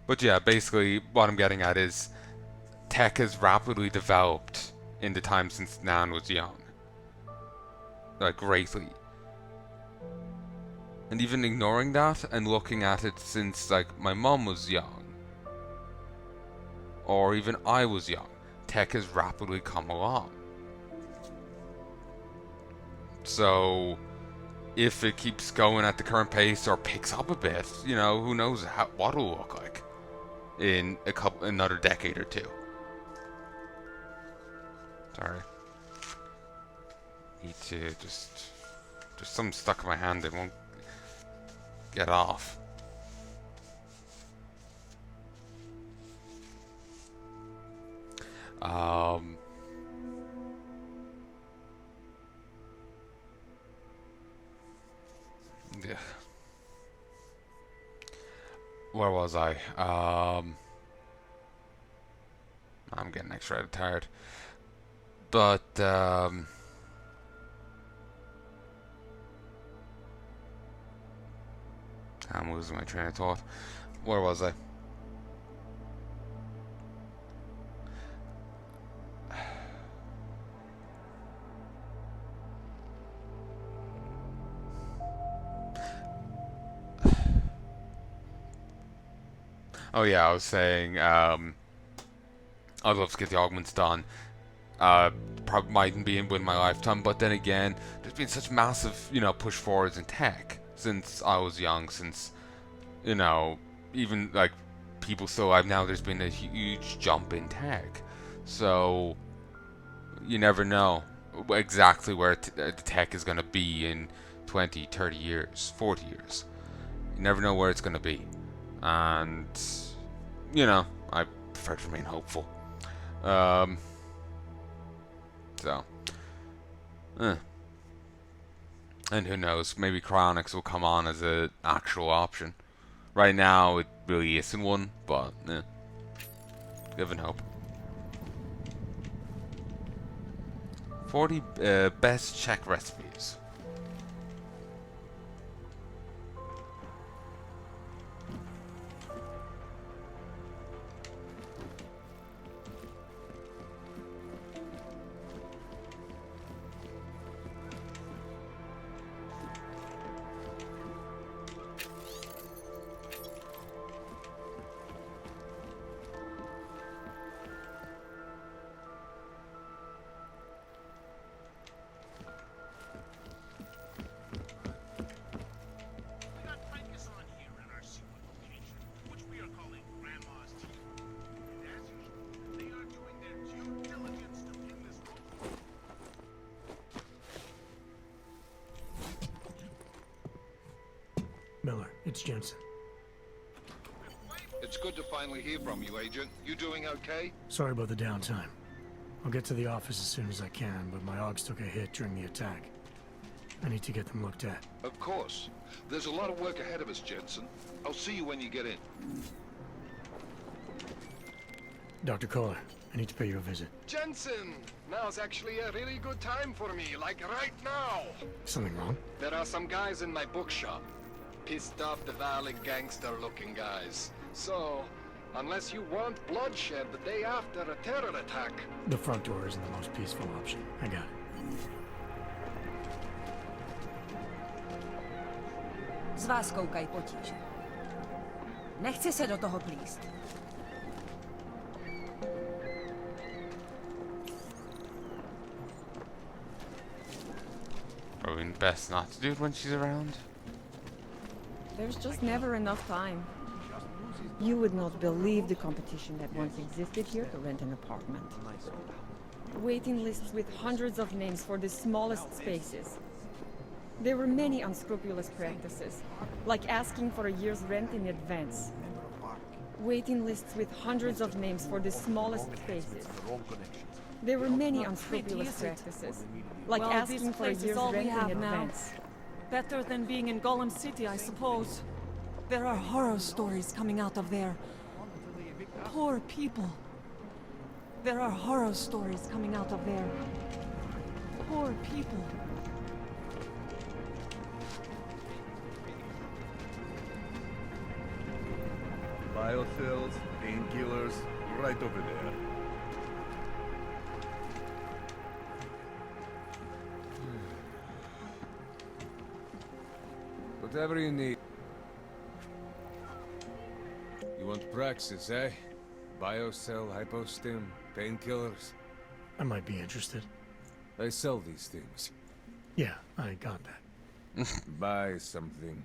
But yeah, basically what I'm getting at is tech has rapidly developed in the time since Nan was young. Like greatly. And even ignoring that and looking at it since like my mum was young, or even I was young, tech has rapidly come along. So if it keeps going at the current pace or picks up a bit, you know, who knows what it'll look like in another decade or two. Sorry. Need to just... There's something stuck in my hand that won't get off. Yeah. Where was I? I'm getting extra tired. But, I'm losing my train of thought. Where was I? Oh yeah, I was saying, I'd love to get the augments done. Probably mightn't be within my lifetime, but then again, there's been such massive, you know, push forwards in tech since I was young, since, you know, even like people still alive now, there's been a huge jump in tech. So, you never know exactly where the tech is going to be in 20, 30 years, 40 years. You never know where it's going to be. And, you know, I prefer to remain hopeful. So, and who knows, maybe cryonics will come on as an actual option. Right now, it really isn't one, but, given hope. 40 best Czech recipes. Miller, it's Jensen. It's good to finally hear from you, Agent. You doing okay? Sorry about the downtime. I'll get to the office as soon as I can, but my Augs took a hit during the attack. I need to get them looked at. Of course. There's a lot of work ahead of us, Jensen. I'll see you when you get in. Dr. Kohler, I need to pay you a visit. Jensen! Now's actually a really good time for me, like right now! Something wrong? There are some guys in my bookshop. Pissed off the Valley gangster-looking guys. So, unless you want bloodshed the day after a terror attack... The front door isn't the most peaceful option. I got it. Z vás koukají potíže. Nechci se do toho plíst. Probably best not to do it when she's around. There's just never enough time. You would not believe the competition that once existed here to rent an apartment. Waiting lists with hundreds of names for the smallest spaces. There were many unscrupulous practices, like asking for a year's rent in advance. Waiting lists with hundreds of names for the smallest spaces. There were many unscrupulous practices, like Well, asking this for a place is year's all we rent have in now. advance. Better than being in Golem City, I suppose. There are horror stories coming out of there. Poor people. There are horror stories coming out of there. Poor people. Biocells, painkillers, right over there. Whatever you need. You want Praxis, eh? Biocell, hypostim, painkillers. I might be interested. They sell these things. Yeah, I got that. Buy something.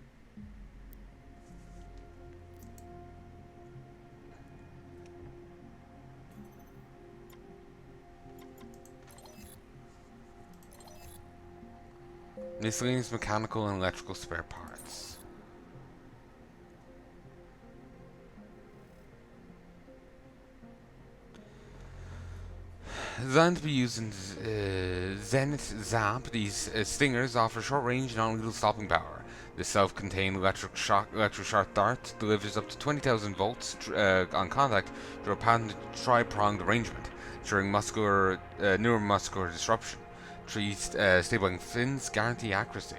Miscellaneous mechanical and electrical spare parts. Designed to be used in Zenith Zap, these stingers offer short-range and non-lethal stopping power. This self-contained electroshock dart delivers up to 20,000 volts on contact through a patented tri-pronged arrangement, ensuring neuromuscular disruption. Three stabilizing fins guarantee accuracy.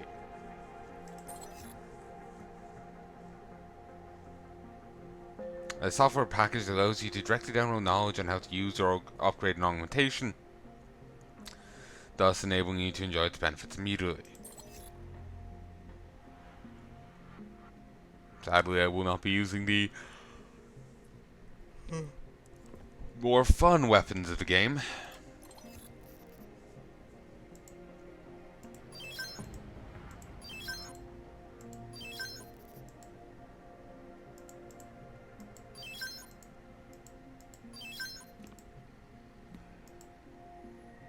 A software package allows you to directly download knowledge on how to use or upgrade an augmentation, thus enabling you to enjoy its benefits immediately. Sadly, I will not be using the more fun weapons of the game.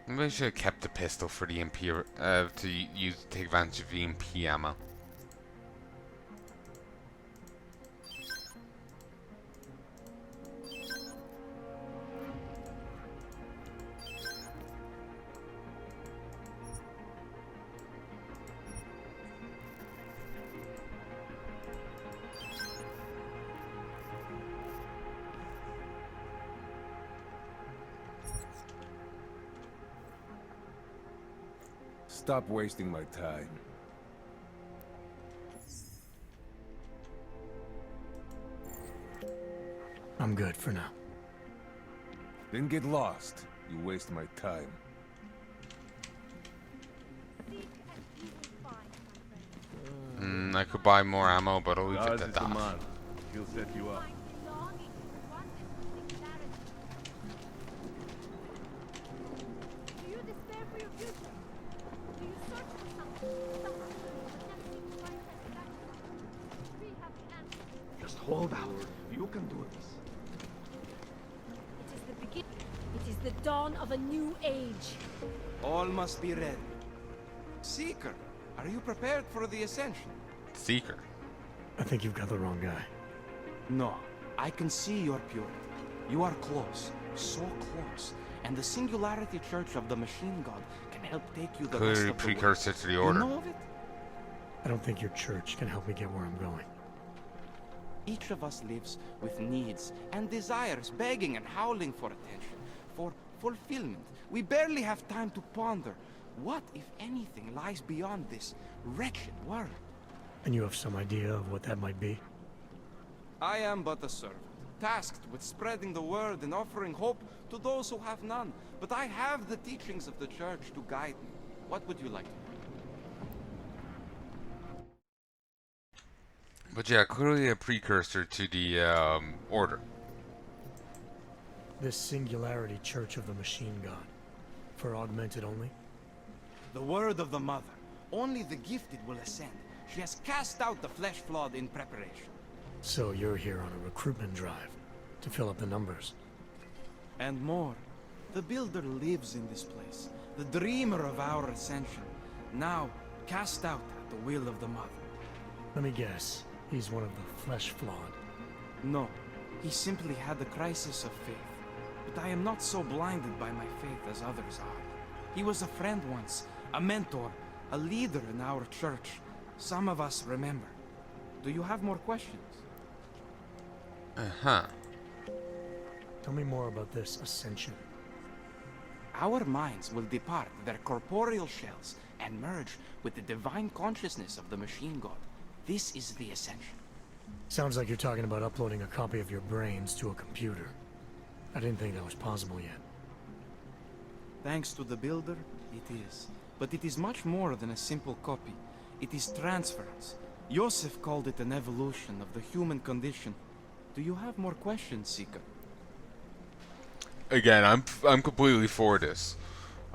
Maybe I should have kept the pistol for the EMP, to take advantage of the EMP ammo. Stop wasting my time. I'm good for now. Then get lost. You waste my time. I could buy more ammo, but I'll leave it Ours at is the that. man. He'll set you up. Do you despair for your future? Do you search for something? Someone who never seems to find satisfaction? We have the answer. Just hold out. You can do this. It is the beginning. It is the dawn of a new age. All must be ready. Seeker, are you prepared for the ascension? Seeker. I think you've got the wrong guy. No, I can see your purity. You are close, so close. And the Singularity Church of the Machine God can help take you the rest Clearly of the precursor way. to the order. You know of it? I don't think your church can help me get where I'm going. Each of us lives with needs and desires begging and howling for attention, for fulfillment. We barely have time to ponder what, if anything, lies beyond this wretched world. And you have some idea of what that might be? I am but a servant, tasked with spreading the word and offering hope to those who have none. But I have the teachings of the church to guide me. What would you like to know? But yeah, clearly a precursor to the order. This Singularity Church of the Machine God. For augmented only? The word of the Mother. Only the gifted will ascend. She has cast out the flesh-flawed in preparation. So you're here on a recruitment drive, to fill up the numbers. And more. The Builder lives in this place, the dreamer of our ascension. Now, cast out at the will of the Mother. Let me guess, he's one of the flesh-flawed. No, he simply had a crisis of faith. But I am not so blinded by my faith as others are. He was a friend once, a mentor, a leader in our church. Some of us remember. Do you have more questions? Uh-huh. Tell me more about this ascension. Our minds will depart their corporeal shells and merge with the divine consciousness of the Machine God. This is the ascension. Sounds like you're talking about uploading a copy of your brains to a computer. I didn't think that was possible yet. Thanks to the builder, it is. But it is much more than a simple copy. It is transference. Joseph called it an evolution of the human condition. Do you have more questions, Seeker? Again, I'm completely for this.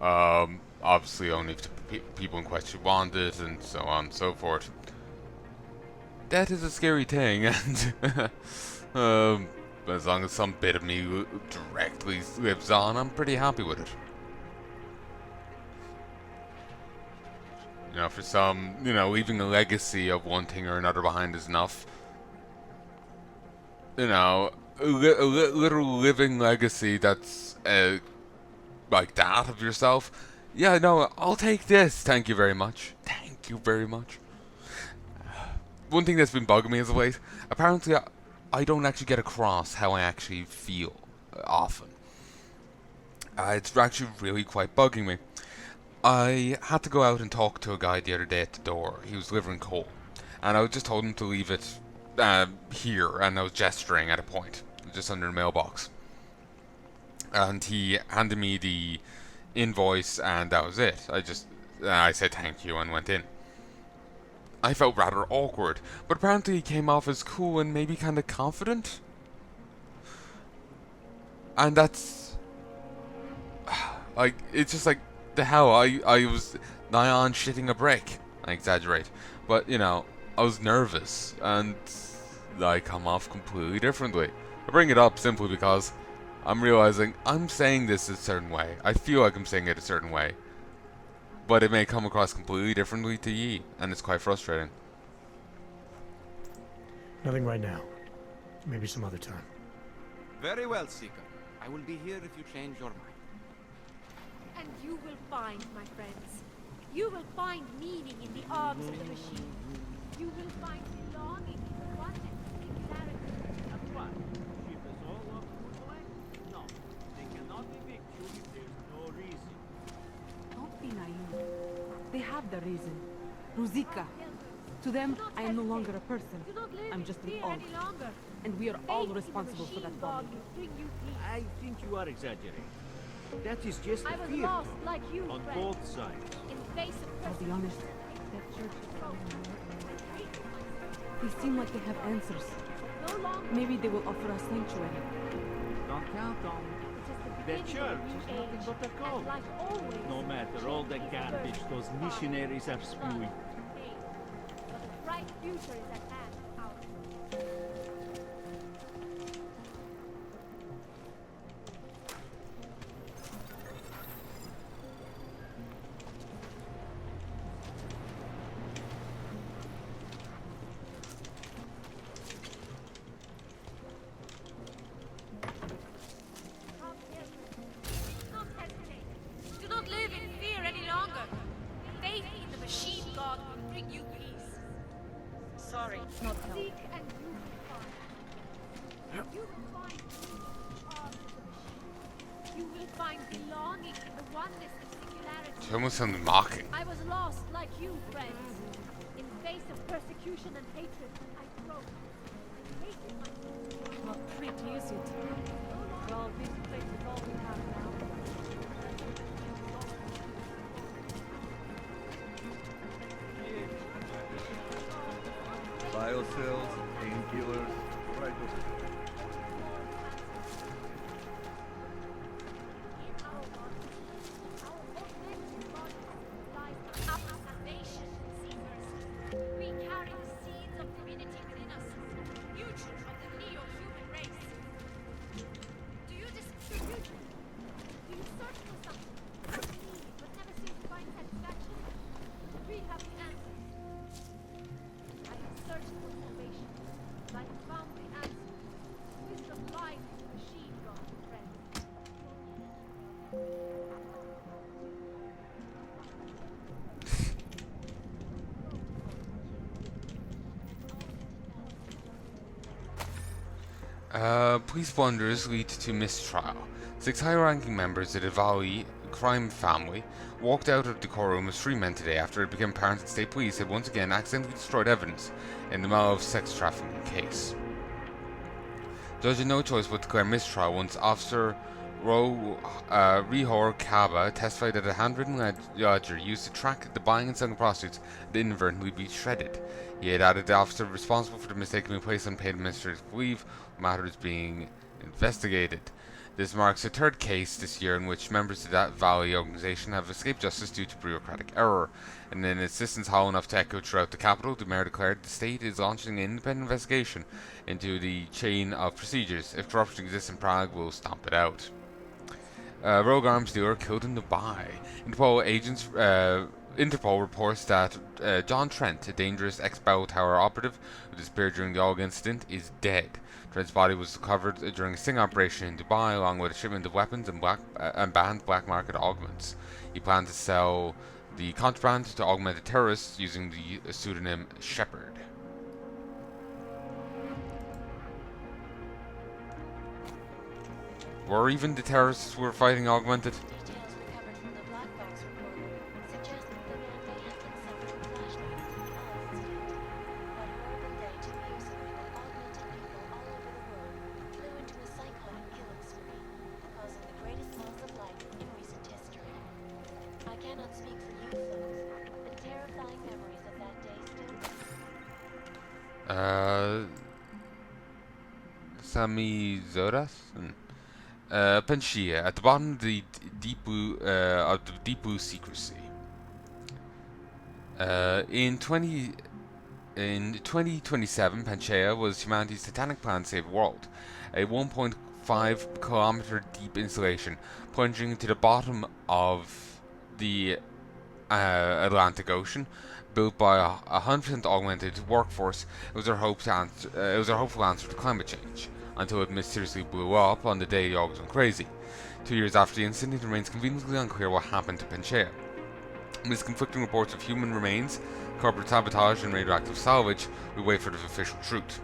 Obviously, only if the people in question want it, and so on and so forth. That is a scary thing, and as long as some bit of me directly lives on, I'm pretty happy with it. You know, for some, you know, leaving a legacy of one thing or another behind is enough. You know, a literal living legacy that's like that of yourself. Yeah, no, I'll take this. Thank you very much. Thank you very much. One thing that's been bugging me as of late, apparently I don't actually get across how I actually feel often. It's actually really quite bugging me. I had to go out and talk to a guy the other day at the door. He was delivering coal, and I just told him to leave it here, and I was gesturing at a point, just under the mailbox. And he handed me the invoice, and that was it. I said thank you and went in. I felt rather awkward, but apparently he came off as cool and maybe kind of confident. And that's like, it's just like, the hell, I was nigh on shitting a brick. I exaggerate, but you know, I was nervous, and I come off completely differently. I bring it up simply because I'm realizing I'm saying this a certain way. I feel like I'm saying it a certain way, but it may come across completely differently to ye, and it's quite frustrating. Nothing right now. Maybe some other time. Very well, Seeker. I will be here if you change your mind. And you will find, my friends. You will find meaning in the arms of the machine. You will find belonging in the oneness and singularity. That's right. Ship us all off Palnai? No, they cannot evict you if there's no reason. Don't be naive. They have the reason. Ruzika. To them, I am no longer a person. I'm just an Og. And we are all responsible for that bomb. I think you are exaggerating. That is just I a was fear lost like you, on friend. both sides. In the face of I'll be honest. That church is calling me. They seem like they have answers. no longer Maybe they will offer us sanctuary. Don't count on the the church is nothing but a cult. like always, No matter all the garbage those missionaries are spewing. but a bright future is at hand. Ours. Not hesitate. Do not live in fear any longer. Faith in the machine god will bring you peace. Sorry, not help. Seek and you will find. You will find peace in the arms of the machine. You will find belonging in the oneness and singularity. It almost sounded mocking. I was lost like you, friends. In face of persecution and hatred, I broke. I hated myself. Not pretty, is it? Well, this place is all we have now. Biocells, painkillers, right over there. In our bodies, our authentic bodies lies our salvation, seekers. We carry the seeds of divinity within us, future of the neo-human race. Do you dispute? Do you search for something? Need, but never seem to find satisfaction? We have the answers. I have searched for salvation, but I have found the answer. Wisdom lies in the machine, God, friend. Police blunders lead to mistrial. 6 high-ranking members of the Valley crime family walked out of the courtroom as free men today after it became apparent that state police had once again accidentally destroyed evidence in the Malov sex trafficking case. Judge had no choice but to declare mistrial once Officer Rihor Kaba testified that a handwritten ledger used to track the buying and selling of prostitutes had inadvertently been shredded. He had added the officer responsible for the mistakenly placed on paid administrative leave, matters being investigated. This marks the third case this year in which members of that Valley organization have escaped justice due to bureaucratic error. And in insistence hollow enough to echo throughout the capital, the mayor declared the state is launching an independent investigation into the chain of procedures. If corruption exists in Prague, we'll stomp it out. Rogue arms dealer killed in Dubai. Interpol reports that John Trent, a dangerous ex-Bell Tower operative who disappeared during the Aug incident, is dead. Trent's body was recovered during a sting operation in Dubai, along with a shipment of weapons and banned black market augments. He planned to sell the contraband to augmented terrorists using the pseudonym Shepherd. Were even the terrorists who were fighting augmented? Details recovered from the black box recorder suggest that the man may have been suffering flashbacks from the Palnai incident. That horrible day 2 years ago that augmented people all over the world flew into a psychotic killing spree, causing the greatest loss of life in recent history. I cannot speak for you folks, but terrifying memories of that day still Sami Zoras? Panchia, at the bottom of the deep blue secrecy. In 2027, Panchea was humanity's titanic plan to save the world. A 1.5 kilometer deep installation plunging into the bottom of the Atlantic Ocean, built by a 100% augmented workforce. It was our hopeful answer to climate change, until it mysteriously blew up on the day the August went crazy. 2 years after the incident, it remains conveniently unclear what happened to Panchea. Amidst conflicting reports of human remains, corporate sabotage, and radioactive salvage, we wait for the official truth.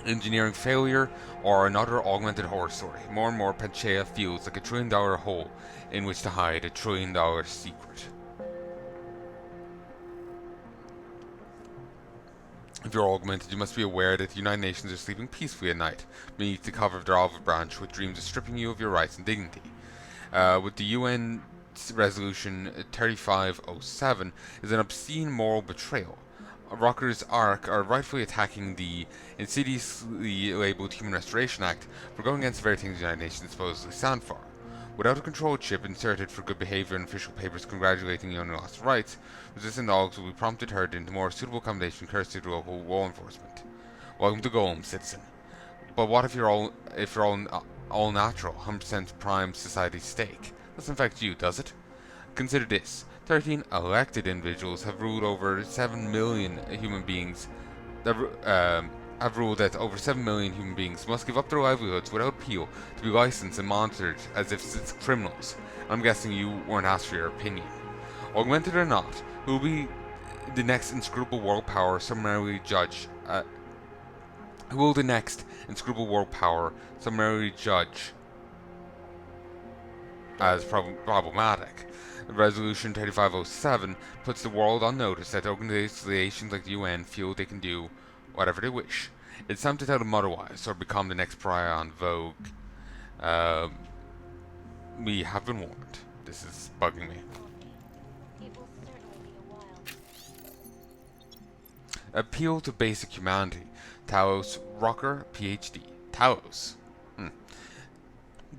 Engineering failure, or another augmented horror story. More and more, Panchea feels like $1 trillion hole in which to hide $1 trillion secret. If you're augmented, you must be aware that the United Nations are sleeping peacefully at night, beneath the cover of their olive branch, with dreams of stripping you of your rights and dignity. With the UN Resolution 3507 is an obscene moral betrayal. Rockers ARC are rightfully attacking the insidiously labeled Human Restoration Act for going against the very things the United Nations supposedly stand for. Without a control chip inserted for good behavior in official papers congratulating the owner lost rights, resistant dogs will be promptly herded into more suitable accommodation courtesy of local law enforcement. Welcome to Golem, citizen. But what if you're all natural, 100% prime society steak? Doesn't affect you, does it? Consider this: 13 elected individuals have ruled over 7 million human beings. Have ruled that over 7 million human beings must give up their livelihoods without appeal to be licensed and monitored as if it's criminals. I'm guessing you weren't asked for your opinion. Augmented or not, who will be the next inscrutable world power summarily judge? Who will the next inscrutable world power summarily judge as problematic? Resolution 3507 puts the world on notice that organizations like the UN feel they can do whatever they wish. It's time to tell them otherwise, or become the next pariah on Vogue. We have been warned. This is bugging me. it will certainly be a while. Appeal to basic humanity. Talos Rocker, PhD. Talos.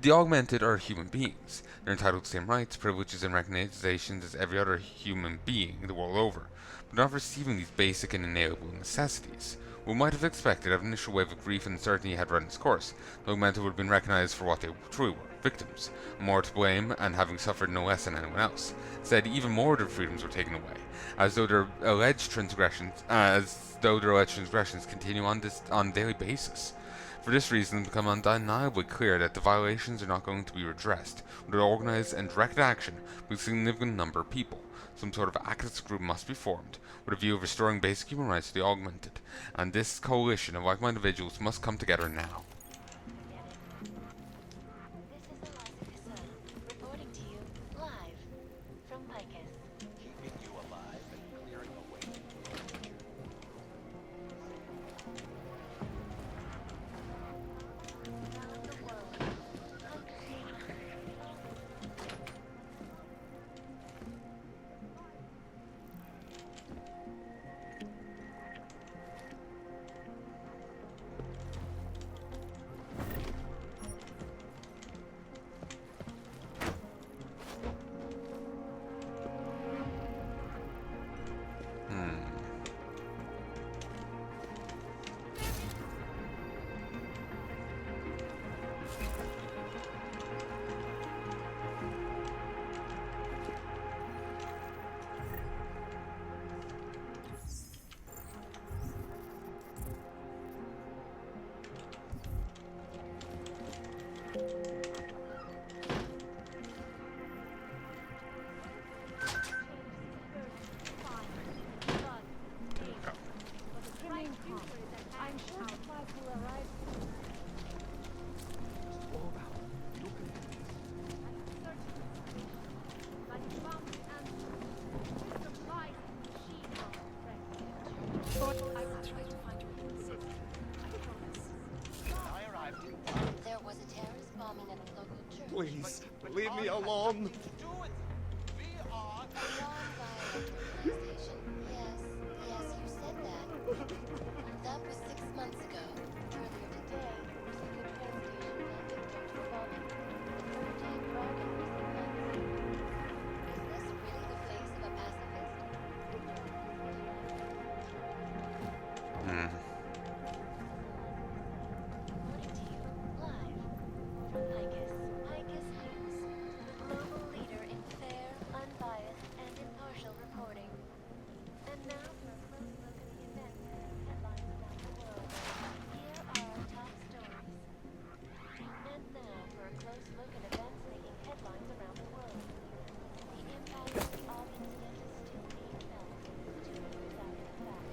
The augmented are human beings. They're entitled to the same rights, privileges, and recognitions as every other human being the world over, but not receiving these basic and inalienable necessities. We might have expected that an initial wave of grief and uncertainty had run its course. The augmented would have been recognized for what they truly were, victims, more to blame and having suffered no less than anyone else. Instead, even more of their freedoms were taken away, as though their alleged transgressions continue on a daily basis. For this reason, it become undeniably clear that the violations are not going to be redressed with organized and directed action with a significant number of people. Some sort of activist group must be formed with a view of restoring basic human rights to the augmented, and this coalition of like-minded individuals must come together now. This is Eliza Cassell, reporting to you bombing at the local church. Please, leave me alone. A non-violent organization. Yes, yes, you said that. That was 6 months ago. Earlier today, there was a good train station found victim to a bombing. The third day in recent months. Is this really the face of a pacifist? Reporting to you, live, from Icus News, the global leader in fair, unbiased, and impartial reporting. And now for a close look at the events making headlines around the world. Here are our top stories. And now for a close look at events making headlines around the world. The impact of the audience death is still being felt 2 years after the fact.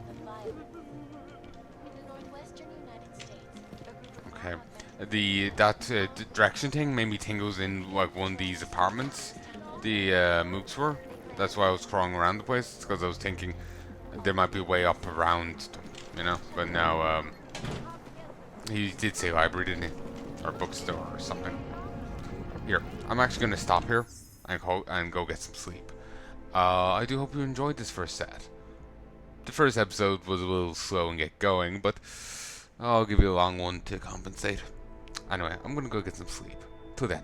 The violence. In the northwestern United States, a group of Okay. That Direction thing made me tingles in like one of these apartments. The mooks were. That's why I was crawling around the place. Because I was thinking there might be a way up around them, you know. But now he did say library, didn't he? Or bookstore or something. Here, I'm actually gonna stop here and go get some sleep. I do hope you enjoyed this first set. The first episode was a little slow and get going, but I'll give you a long one to compensate. Anyway, I'm gonna go get some sleep. Till then.